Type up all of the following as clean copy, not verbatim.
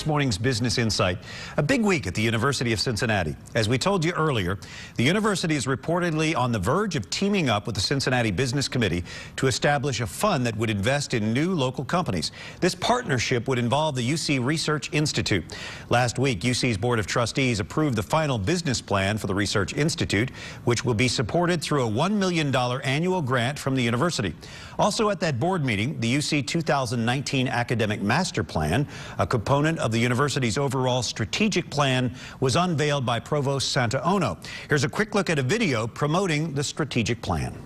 this morning's Business Insight. A big week at the University of Cincinnati. As we told you earlier, the university is reportedly on the verge of teaming up with the Cincinnati Business Committee to establish a fund that would invest in new local companies. This partnership would involve the UC Research Institute. Last week, UC's Board of Trustees approved the final business plan for the Research Institute, which will be supported through a $1 million annual grant from the university. Also at that board meeting, the UC 2019 Academic Master Plan, a component of the university's overall strategic plan, was unveiled by Provost Santaono. Here's a quick look at a video promoting the strategic plan.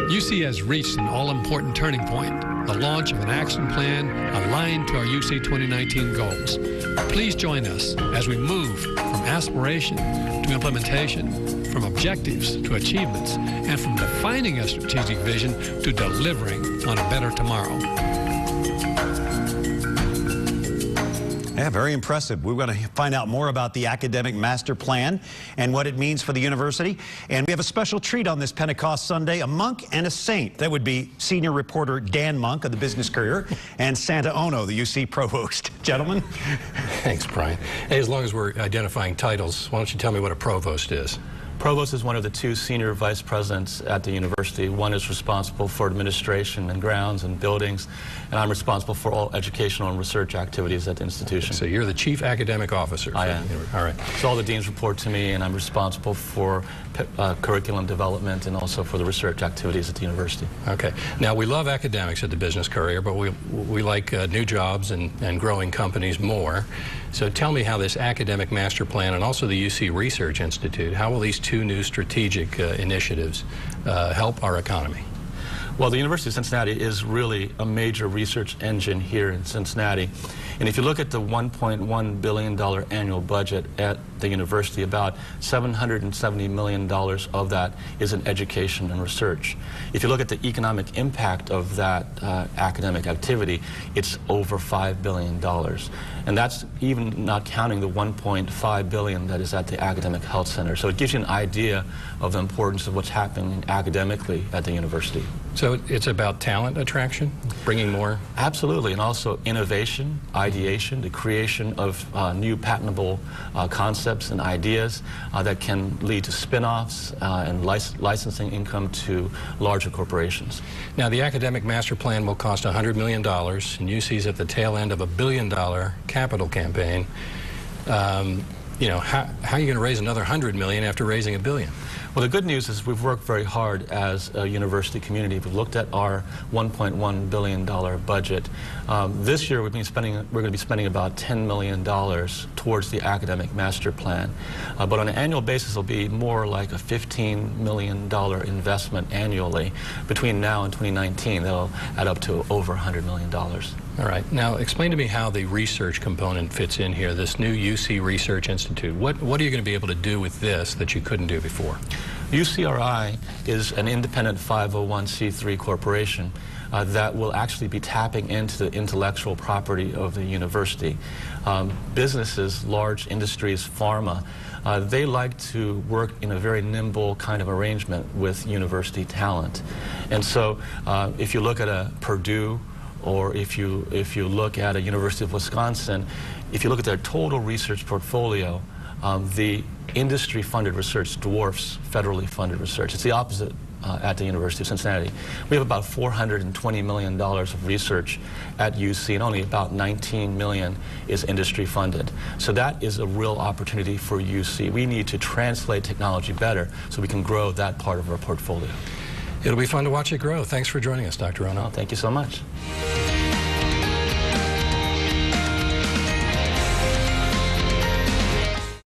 UC has reached an all-important turning point, the launch of an action plan aligned to our UC 2019 goals. Please join us as we move from aspiration to implementation, from objectives to achievements, and from defining a strategic vision to delivering on a better tomorrow. Yeah, very impressive. We're going to find out more about the Academic Master Plan and what it means for the university. And we have a special treat on this Pentecost Sunday, a monk and a saint. That would be senior reporter Dan Monk of the Business Courier and Santaono, the UC provost. Gentlemen. Thanks, Brian. Hey, as long as we're identifying titles, why don't you tell me what a provost is? Provost is one of the two senior vice presidents at the university. One is responsible for administration and grounds and buildings, and I'm responsible for all educational and research activities at the institution. So you're the chief academic officer. I am. All right. So all the deans report to me, and I'm responsible for curriculum development and also for the research activities at the university. Okay. Now, we love academics at the Business Courier, but we like new jobs and growing companies more. So tell me how this Academic Master Plan and also the UC Research Institute, how will these two new strategic initiatives help our economy? Well, the University of Cincinnati is really a major research engine here in Cincinnati. And if you look at the $1.1 billion annual budget at the university, about $770 million of that is in education and research. If you look at the economic impact of that academic activity, it's over $5 billion. And that's even not counting the $1.5 billion that is at the Academic Health Center. So it gives you an idea of the importance of what's happening academically at the university. So it's about talent attraction, bringing more? Absolutely, and also innovation, ideation, the creation of new patentable concepts and ideas that can lead to spin-offs and licensing income to larger corporations. Now, the Academic Master Plan will cost $100 million, and UC's at the tail end of a $1 billion capital campaign. You know, how are you going to raise another $100 million after raising $1 billion? Well, the good news is we've worked very hard as a university community. We've looked at our $1.1 billion budget. This year, we're going to be spending about $10 million towards the Academic Master Plan. But on an annual basis, it'll be more like a $15 million investment annually. Between now and 2019, that'll add up to over $100 million. All right. Now, explain to me how the research component fits in here, this new UC Research Institute. What are you going to be able to do with this that you couldn't do before? UCRI is an independent 501c3 corporation that will actually be tapping into the intellectual property of the university. Businesses, large industries, pharma, they like to work in a very nimble kind of arrangement with university talent. And so if you look at a Purdue, or if you look at a University of Wisconsin, if you look at their total research portfolio, the industry-funded research dwarfs federally funded research. It's the opposite at the University of Cincinnati. We have about $420 million of research at UC, and only about $19 million is industry-funded. So that is a real opportunity for UC. We need to translate technology better so we can grow that part of our portfolio. It'll be fun to watch it grow. Thanks for joining us, Dr. Ono. Thank you so much.